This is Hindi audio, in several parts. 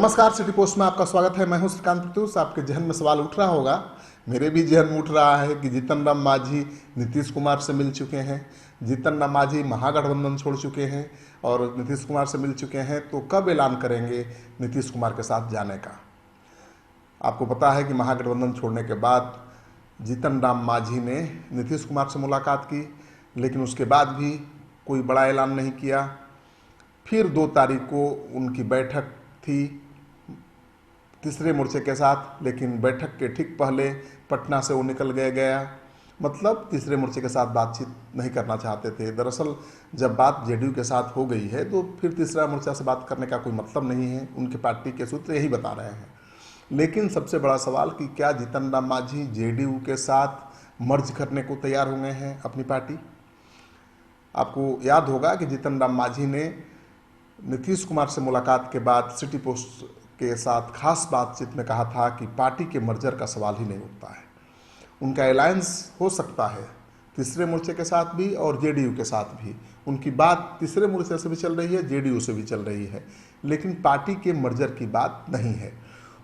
नमस्कार, सिटी पोस्ट में आपका स्वागत है। मैं हूं श्रीकांत प्रत्युष। आपके जहन में सवाल उठ रहा होगा, मेरे भी जहन में उठ रहा है कि जीतन राम मांझी नीतीश कुमार से मिल चुके हैं, जीतन राम मांझी महागठबंधन छोड़ चुके हैं और नीतीश कुमार से मिल चुके हैं, तो कब ऐलान करेंगे नीतीश कुमार के साथ जाने का। आपको पता है कि महागठबंधन छोड़ने के बाद जीतन राम मांझी ने नीतीश कुमार से मुलाकात की, लेकिन उसके बाद भी कोई बड़ा ऐलान नहीं किया। फिर 2 तारीख को उनकी बैठक थी तीसरे मोर्चे के साथ, लेकिन बैठक के ठीक पहले पटना से वो निकल गया। मतलब तीसरे मोर्चे के साथ बातचीत नहीं करना चाहते थे। दरअसल जब बात जेडीयू के साथ हो गई है तो फिर तीसरा मोर्चा से बात करने का कोई मतलब नहीं है, उनके पार्टी के सूत्र यही बता रहे हैं। लेकिन सबसे बड़ा सवाल कि क्या जीतन राम मांझी जेडीयू के साथ मर्ज करने को तैयार हो गए हैं अपनी पार्टी। आपको याद होगा कि जीतन राम मांझी ने नीतीश कुमार से मुलाकात के बाद सिटी पोस्ट के साथ खास बातचीत में कहा था कि पार्टी के मर्जर का सवाल ही नहीं उठता है। उनका अलायंस हो सकता है तीसरे मोर्चे के साथ भी और जेडीयू के साथ भी। उनकी बात तीसरे मोर्चे से भी चल रही है, जेडीयू से भी चल रही है, लेकिन पार्टी के मर्जर की बात नहीं है।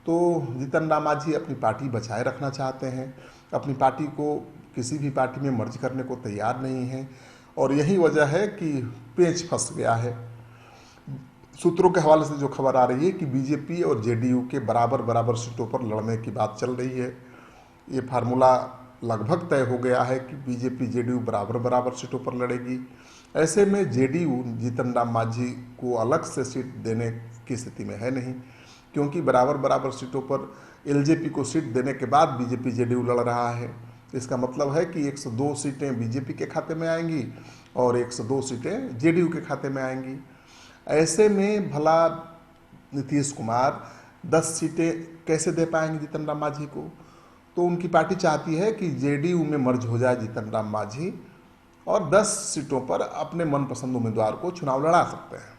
तो जीतन राम मांझी अपनी पार्टी बचाए रखना चाहते हैं, अपनी पार्टी को किसी भी पार्टी में मर्ज करने को तैयार नहीं है, और यही वजह है कि पेच फंस गया है। सूत्रों के हवाले से जो खबर आ रही है कि बीजेपी और जेडीयू के बराबर बराबर सीटों पर लड़ने की बात चल रही है। ये फार्मूला लगभग तय हो गया है कि बीजेपी जेडीयू बराबर बराबर सीटों पर लड़ेगी। ऐसे में जेडीयू जीतन राम मांझी को अलग से सीट देने की स्थिति में है नहीं, क्योंकि बराबर बराबर सीटों पर एलजेपी को सीट देने के बाद बीजेपी जेडीयू लड़ रहा है। इसका मतलब है कि 102 सीटें बीजेपी के खाते में आएंगी और 102 सीटें जेडीयू के खाते में आएंगी। ऐसे में भला नीतीश कुमार 10 सीटें कैसे दे पाएंगे जीतन राम मांझी को। तो उनकी पार्टी चाहती है कि जेडीयू में मर्ज हो जाए जीतन राम मांझी और 10 सीटों पर अपने मनपसंद उम्मीदवार को चुनाव लड़ा सकते हैं।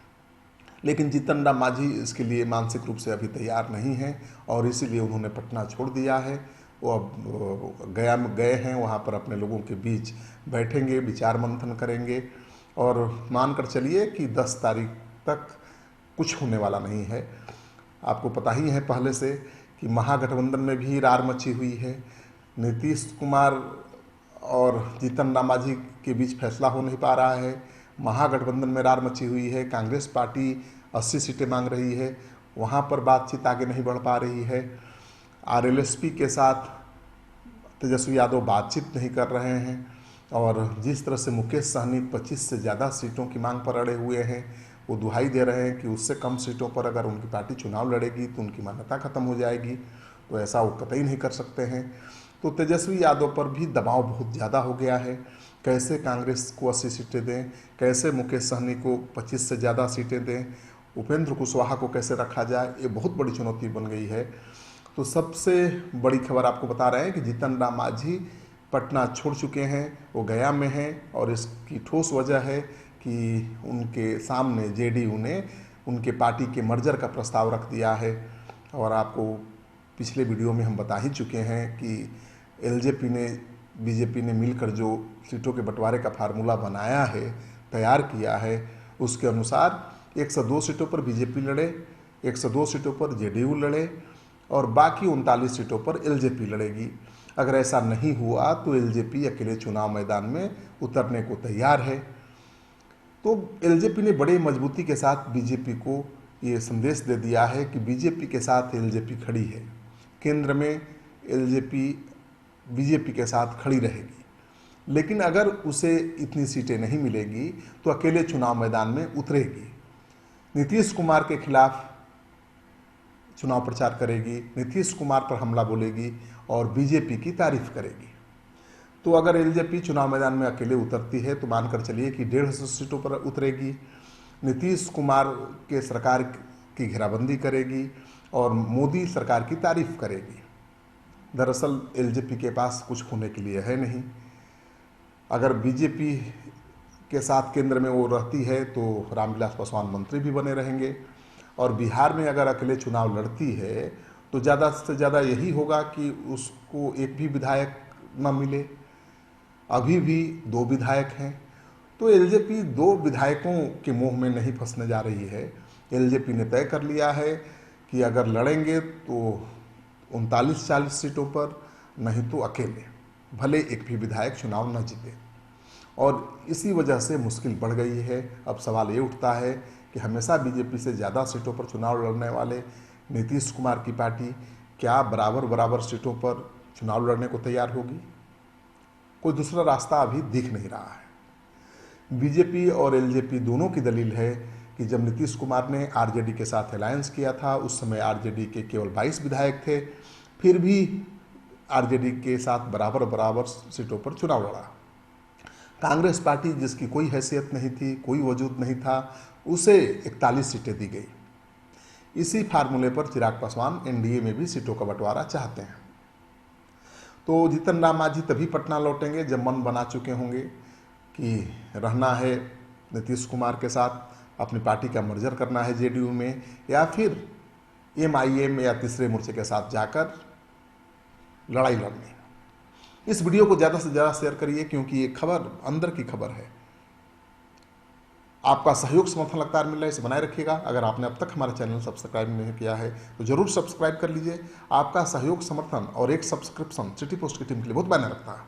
लेकिन जीतन राम मांझी इसके लिए मानसिक रूप से अभी तैयार नहीं है और इसीलिए उन्होंने पटना छोड़ दिया है। वो अब गया में गए हैं, वहाँ पर अपने लोगों के बीच बैठेंगे, विचार मंथन करेंगे और मानकर चलिए कि 10 तारीख तक कुछ होने वाला नहीं है। आपको पता ही है पहले से कि महागठबंधन में भी रार मची हुई है। नीतीश कुमार और जीतन राम मांझी के बीच फैसला हो नहीं पा रहा है। महागठबंधन में रार मची हुई है। कांग्रेस पार्टी 80 सीटें मांग रही है, वहाँ पर बातचीत आगे नहीं बढ़ पा रही है। आरएलएसपी के साथ तेजस्वी यादव बातचीत नहीं कर रहे हैं और जिस तरह से मुकेश सहनी 25 से ज़्यादा सीटों की मांग पर अड़े हुए हैं, वो दुहाई दे रहे हैं कि उससे कम सीटों पर अगर उनकी पार्टी चुनाव लड़ेगी तो उनकी मान्यता खत्म हो जाएगी। तो ऐसा वो कतई नहीं कर सकते हैं। तो तेजस्वी यादव पर भी दबाव बहुत ज़्यादा हो गया है। कैसे कांग्रेस को 80 सीटें दें, कैसे मुकेश सहनी को 25 से ज़्यादा सीटें दें, उपेंद्र कुशवाहा को कैसे रखा जाए, ये बहुत बड़ी चुनौती बन गई है। तो सबसे बड़ी खबर आपको बता रहे हैं कि जीतन राम मांझी पटना छोड़ चुके हैं, वो गया में हैं और इसकी ठोस वजह है कि उनके सामने जेडीयू ने उनके पार्टी के मर्जर का प्रस्ताव रख दिया है। और आपको पिछले वीडियो में हम बता ही चुके हैं कि एलजेपी ने बीजेपी ने मिलकर जो सीटों के बंटवारे का फार्मूला बनाया है, तैयार किया है, उसके अनुसार 102 सीटों पर बीजेपी लड़े, 102 सीटों पर जेडीयू लड़े और बाकी 39 सीटों पर एलजेपी लड़ेगी। अगर ऐसा नहीं हुआ तो एलजेपी अकेले चुनाव मैदान में उतरने को तैयार है। तो एलजेपी ने बड़े मजबूती के साथ बीजेपी को ये संदेश दे दिया है कि बीजेपी के साथ एलजेपी खड़ी है, केंद्र में एलजेपी बीजेपी के साथ खड़ी रहेगी। लेकिन अगर उसे इतनी सीटें नहीं मिलेगी तो अकेले चुनाव मैदान में उतरेगी, नीतीश कुमार के खिलाफ चुनाव प्रचार करेगी, नीतीश कुमार पर हमला बोलेगी और बीजेपी की तारीफ करेगी। तो अगर एलजेपी चुनाव मैदान में अकेले उतरती है तो मानकर चलिए कि 150 सीटों पर उतरेगी, नीतीश कुमार के सरकार की घेराबंदी करेगी और मोदी सरकार की तारीफ करेगी। दरअसल एलजेपी के पास कुछ होने के लिए है नहीं। अगर बीजेपी के साथ केंद्र में वो रहती है तो रामविलास पासवान मंत्री भी बने रहेंगे और बिहार में अगर अकेले चुनाव लड़ती है तो ज़्यादा से ज़्यादा यही होगा कि उसको एक भी विधायक न मिले। अभी भी 2 विधायक हैं, तो एलजेपी 2 विधायकों के मुंह में नहीं फंसने जा रही है। एलजेपी ने तय कर लिया है कि अगर लड़ेंगे तो 39-40 सीटों पर, नहीं तो अकेले, भले एक भी विधायक चुनाव न जीते। और इसी वजह से मुश्किल बढ़ गई है। अब सवाल ये उठता है कि हमेशा बीजेपी से ज़्यादा सीटों पर चुनाव लड़ने वाले नीतीश कुमार की पार्टी क्या बराबर बराबर सीटों पर चुनाव लड़ने को तैयार होगी? कोई दूसरा रास्ता अभी दिख नहीं रहा है। बीजेपी और एलजेपी दोनों की दलील है कि जब नीतीश कुमार ने आरजेडी के साथ अलायंस किया था, उस समय आरजेडी के केवल 22 विधायक थे, फिर भी आरजेडी के साथ बराबर बराबर सीटों पर चुनाव लड़ा। कांग्रेस पार्टी, जिसकी कोई हैसियत नहीं थी, कोई वजूद नहीं था, उसे 41 सीटें दी गई। इसी फार्मूले पर चिराग पासवान एनडीए में भी सीटों का बंटवारा चाहते हैं। तो जीतन राम मांझी तभी पटना लौटेंगे जब मन बना चुके होंगे कि रहना है नीतीश कुमार के साथ, अपनी पार्टी का मर्जर करना है जेडीयू में, या फिर एमआईएम या तीसरे मोर्चे के साथ जाकर लड़ाई लड़नी। इस वीडियो को ज़्यादा से ज़्यादा शेयर करिए, क्योंकि ये खबर अंदर की खबर है। आपका सहयोग समर्थन लगातार मिल रहा है, इसे बनाए रखिएगा। अगर आपने अब तक हमारे चैनल सब्सक्राइब नहीं किया है तो जरूर सब्सक्राइब कर लीजिए। आपका सहयोग समर्थन और एक सब्सक्रिप्शन सिटी पोस्ट की टीम के लिए बहुत मायने रखता है।